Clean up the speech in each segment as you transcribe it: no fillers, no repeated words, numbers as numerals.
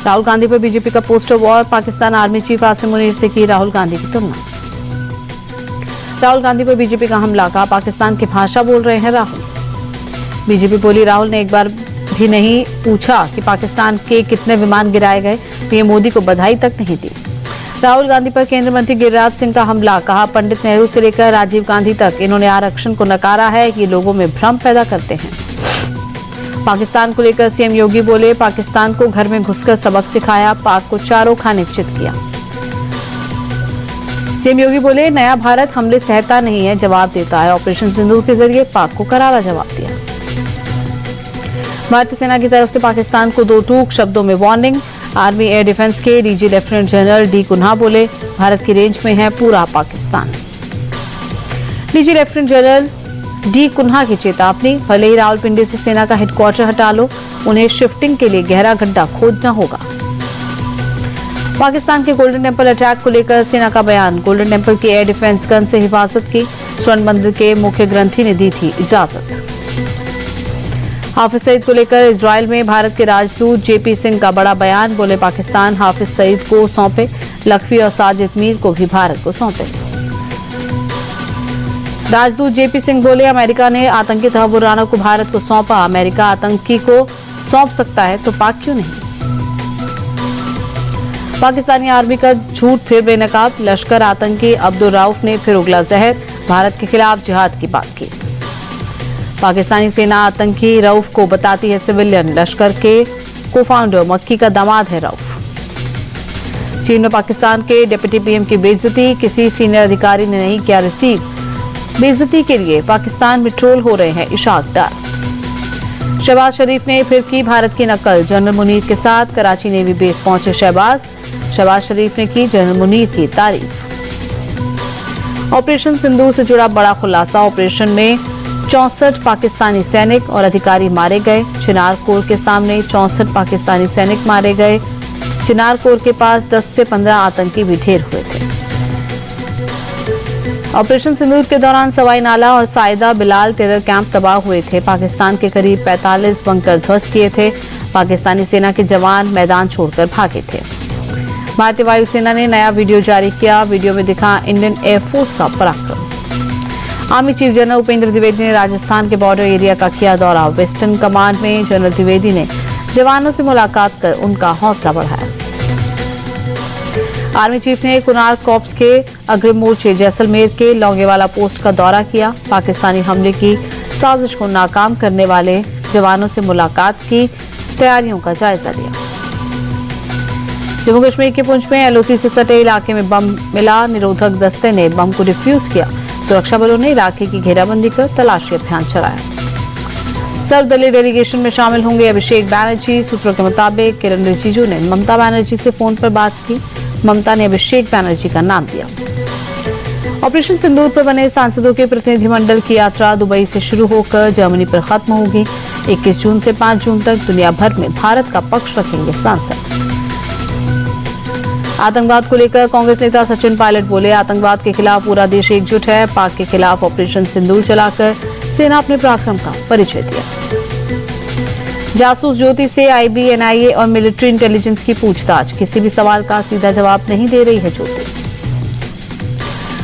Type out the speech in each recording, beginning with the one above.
राहुल गांधी पर बीजेपी का poster war, Pakistan army chief Asim Munir से की राहुल गांधी की तुलना। राहुल गांधी पर बीजेपी का हमला, कहा पाकिस्तान की भाषा बोल रहे हैं राहुल। बीजेपी बोली राहुल ने एक बार भी नहीं पूछा कि पाकिस्तान के कितने विमान गिराए गए, पीएम मोदी को बधाई तक नहीं दी। राहुल गांधी पर केंद्रीय मंत्री गिरिराज सिंह का हमला, कहा पंडित नेहरू से लेकर राजीव गांधी तक इन्होंने आरक्षण को नकारा है, ये लोगों में भ्रम पैदा करते हैं। पाकिस्तान को लेकर सीएम योगी बोले पाकिस्तान को घर में घुसकर सबक सिखाया, पाक को चारों खाने चित किया। सीएम योगी बोले नया भारत हमले सहता नहीं है, जवाब देता है। ऑपरेशन सिंदूर के जरिए पाक को करारा जवाब दिया। भारतीय सेना की तरफ से पाकिस्तान को दो टूक शब्दों में वार्निंग। आर्मी एयर डिफेंस के DG lieutenant general D'Cunha बोले भारत की रेंज में है पूरा Pakistan. DG lieutenant general D'Cunha की चेतावनी, भले ही रावलपिंडी से सेना का हेडक्वार्टर हटा लो, उन्हें शिफ्टिंग के लिए गहरा गड्ढा खोदना होगा। पाकिस्तान के गोल्डन टेम्पल अटैक को लेकर सेना का बयान, गोल्डन टेम्पल की एयर डिफेंस गन से हिफाजत की, स्वर्ण मंदिर के मुख्य ग्रंथी ने दी थी इजाजत। हाफिज सईद को लेकर इजरायल में भारत के राजदूत जेपी सिंह का बड़ा बयान, बोले पाकिस्तान हाफिज सईद को सौंपे, लखवी और साजिद मीर को भी भारत को सौंपे। राजदूत जेपी सिंह बोले अमेरिका ने आतंकी तहव्वुरानों को भारत को सौंपा, अमेरिका आतंकी को सौंप सकता है तो पाक क्यों नहीं। पाकिस्तानी आर्मी का झूठ फिर बेनकाब, लश्कर आतंकी अब्दुल रऊफ ने फिर उगला जहर, भारत के खिलाफ जिहाद की बात की। पाकिस्तानी सेना आतंकी रऊफ को बताती है सिविलियन, लश्कर के को फाउंडर मक्की का दामाद है रऊफ। चीन में पाकिस्तान के डिप्टी पीएम की बेइज्जती, किसी सीनियर अधिकारी ने नहीं किया रिसीव, बेइज्जती के लिए पाकिस्तान में ट्रोल हो रहे हैं इशाक डार। शहबाज शरीफ ने फिर की भारत की नकल, जनरल मुनीर के साथ कराची नेवी बेस पहुंचे शहबाज शरीफ ने की जनरल मुनीर की तारीफ। ऑपरेशन सिंदूर से जुड़ा बड़ा खुलासा, ऑपरेशन में 64 पाकिस्तानी सैनिक और अधिकारी मारे गए, चिनार कोर के सामने 64 पाकिस्तानी सैनिक मारे गए, चिनार कोर के पास 10 से 15 आतंकी भी ढेर हुए थे। ऑपरेशन सिंदूर के दौरान सवाई नाला और साइदा बिलाल टेरर कैंप तबाह हुए थे, पाकिस्तान के करीब 45 बंकर ध्वस्त किए थे, पाकिस्तानी सेना के जवान मैदान छोड़कर भागे थे। भारतीय वायुसेना ने नया वीडियो जारी किया, वीडियो में दिखा इंडियन एयरफोर्स का पराक्रम। Army chief general Upendra Dwivedi ने राजस्थान के बॉर्डर एरिया का किया दौरा, वेस्टर्न कमांड में जनरल द्विवेदी ने जवानों से मुलाकात कर उनका हौसला बढ़ाया। आर्मी चीफ ने कुनार कॉर्प्स के अग्रिम मोर्चे जैसलमेर के लौंगेवाला पोस्ट का दौरा किया, पाकिस्तानी हमले की साजिश को नाकाम करने वाले जवानों से मुलाकात की, तैयारियों का जायजा लिया। जम्मू कश्मीर के पुंछ में एलओसी से सटे इलाके में बम मिला, निरोधक दस्ते ने बम को डिफ्यूज किया, सुरक्षा बलों ने इलाके की घेराबंदी कर तलाशी अभियान चलाया। सर्वदलीय डेलीगेशन में शामिल होंगे अभिषेक बैनर्जी, सूत्रों के मुताबिक किरण रिजिजू ने ममता बनर्जी से फोन पर बात की, ममता ने अभिषेक बैनर्जी का नाम दिया। ऑपरेशन सिंदूर पर बने सांसदों के प्रतिनिधिमंडल की यात्रा दुबई से शुरू होकर जर्मनी पर खत्म होगी। 21 जून से 5 जून तक दुनिया भर में भारत का पक्ष रखेंगे सांसद। आतंकवाद को लेकर कांग्रेस नेता सचिन पायलट बोले आतंकवाद के खिलाफ पूरा देश एकजुट है, पाक के खिलाफ ऑपरेशन सिंदूर चलाकर सेना अपने पराक्रम का परिचय दिया। जासूस ज्योति से आईबी, एनआईए और मिलिट्री इंटेलिजेंस की पूछताछ, किसी भी सवाल का सीधा जवाब नहीं दे रही है ज्योति।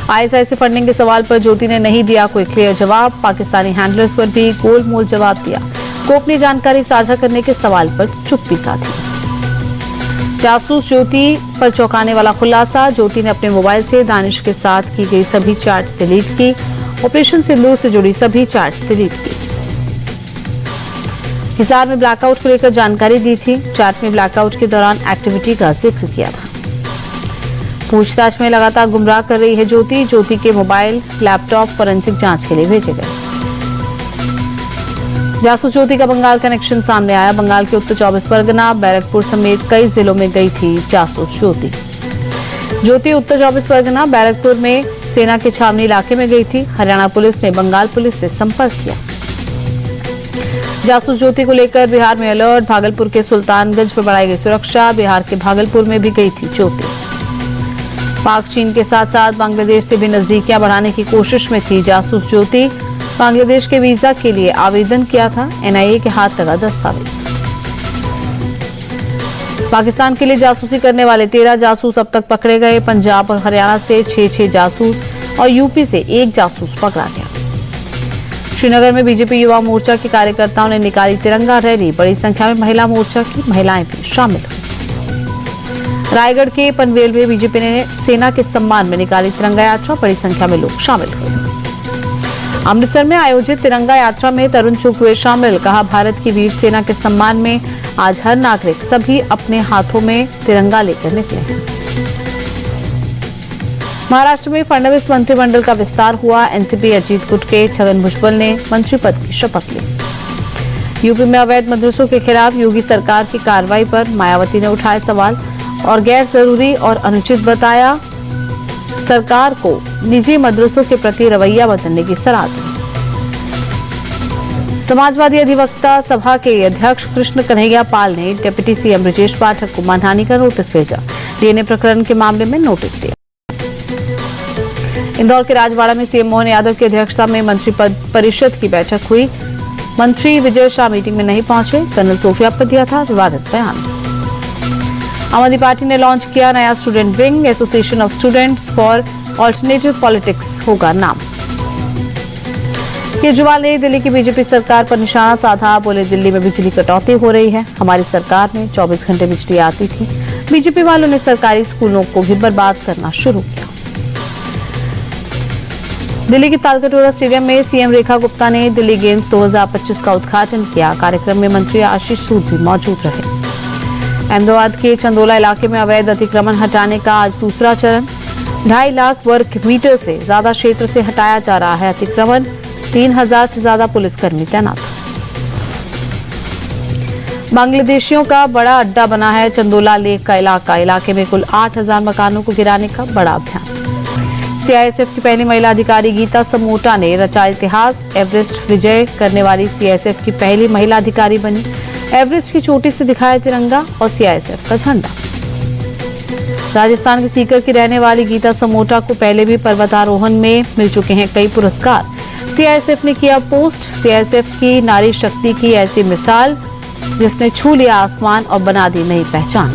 आईएसआई से फंडिंग के सवाल पर ज्योति ने नहीं दिया कोई क्लियर जवाब, पाकिस्तानी हैंडलर्स पर भी गोलमोल जवाब दिया, गोपनीय जानकारी साझा करने के सवाल पर चुप्पी साधी। जासूस ज्योति पर चौंकाने वाला खुलासा, ज्योति ने अपने मोबाइल से दानिश के साथ की गई सभी चैट्स डिलीट की, ऑपरेशन सिंदूर से जुड़ी सभी चैट्स डिलीट की। हिसार में ब्लैकआउट को लेकर जानकारी दी थी, चैट में ब्लैकआउट के दौरान एक्टिविटी का जिक्र किया था। पूछताछ में लगातार गुमराह कर रही है ज्योति, ज्योति के मोबाइल, लैपटॉप फोरेंसिक जांच के लिए भेजे गए। जासूस ज्योति का बंगाल कनेक्शन सामने आया, बंगाल के उत्तर 24 परगना, बैरकपुर समेत कई जिलों में गई थी जासूस ज्योति। ज्योति उत्तर 24 परगना, बैरकपुर में सेना के छावनी इलाके में गई थी, हरियाणा पुलिस ने बंगाल पुलिस से संपर्क किया। जासूस ज्योति को लेकर बिहार में अलर्ट, भागलपुर के सुल्तानगंज पर बढ़ाई गई सुरक्षा, बिहार के भागलपुर में भी गई थी ज्योति। पाक चीन के साथ साथ बांग्लादेश से भी नजदीकियां बढ़ाने की कोशिश में थी जासूस ज्योति, बांग्लादेश के वीजा के लिए आवेदन किया था, एनआईए के हाथ लगा दस्तावेज। पाकिस्तान के लिए जासूसी करने वाले 13 जासूस अब तक पकड़े गए। पंजाब और हरियाणा से 6 जासूस और यूपी से 1 जासूस पकड़ा गया। श्रीनगर में बीजेपी युवा मोर्चा के कार्यकर्ताओं ने निकाली तिरंगा रैली। बड़ी संख्या में महिला मोर्चा की महिलाएं भी शामिल हुई। रायगढ़ के पनवेल में बीजेपी ने सेना के सम्मान में निकाली तिरंगा यात्रा। बड़ी संख्या में लोग शामिल हुए। अमृतसर में आयोजित तिरंगा यात्रा में तरुण चुग हुए शामिल। कहा, भारत की वीर सेना के सम्मान में आज हर नागरिक सभी अपने हाथों में तिरंगा लेकर निकले हैं। महाराष्ट्र में फडणवीस मंत्रिमंडल का विस्तार हुआ। एनसीपी अजीत गुट के छगन भुजबल ने मंत्री पद की शपथ ली। यूपी में अवैध मदरसों के खिलाफ योगी सरकार की कार्रवाई पर मायावती ने उठाए सवाल और गैर जरूरी और अनुचित बताया। सरकार को निजी मदरसों के प्रति रवैया बदलने की सलाह दी। समाजवादी अधिवक्ता सभा के अध्यक्ष कृष्ण कन्हैया पाल ने डिप्टी सीएम ब्रजेश पाठक को मानहानि का नोटिस भेजा। डीएनए प्रकरण के मामले में नोटिस दिया। इंदौर के राजवाड़ा में सीएम मोहन यादव की अध्यक्षता में मंत्री परिषद की बैठक हुई। मंत्री विजय शाह मीटिंग में नहीं पहुंचे। कर्नल सोफिया पर दिया था विवादित बयान। आम आदमी पार्टी ने लॉन्च किया नया student wing. Association of students for alternative politics होगा नाम। केजरीवाल ने दिल्ली की बीजेपी सरकार पर निशाना साधा। बोले, दिल्ली में बिजली कटौती हो रही है। हमारी सरकार में 24 घंटे बिजली आती थी। बीजेपी वालों ने सरकारी स्कूलों को भी बर्बाद करना शुरू किया। दिल्ली के तालकटोरा स्टेडियम में सीएम रेखा गुप्ता ने दिल्ली गेम्स 2025 का उद्घाटन किया। कार्यक्रम में मंत्री आशीष सूद भी मौजूद रहे। अहमदाबाद के चंदोला इलाके में अवैध अतिक्रमण हटाने का आज दूसरा चरण। 2.5 लाख वर्ग मीटर से ज्यादा क्षेत्र से हटाया जा रहा है अतिक्रमण। 3000 से ज्यादा पुलिसकर्मी तैनात। बांग्लादेशियों का बड़ा अड्डा बना है चंदोला लेक का इलाका। इलाके में कुल 8000 मकानों को गिराने का बड़ा अभियान। सीआईएसएफ की पहली महिला अधिकारी गीता समोटा ने रचा इतिहास। एवरेस्ट विजय करने वाली सीआईएसएफ की पहली महिला अधिकारी बनी। एवरेस्ट की चोटी से दिखाया तिरंगा और सीआईएसएफ का झंडा। राजस्थान के सीकर की रहने वाली गीता समोटा को पहले भी पर्वतारोहण में मिल चुके हैं कई पुरस्कार। सीआईएसएफ ने किया पोस्ट। सीआईएसएफ की नारी शक्ति की ऐसी मिसाल जिसने छू लिया आसमान और बना दी नई पहचान।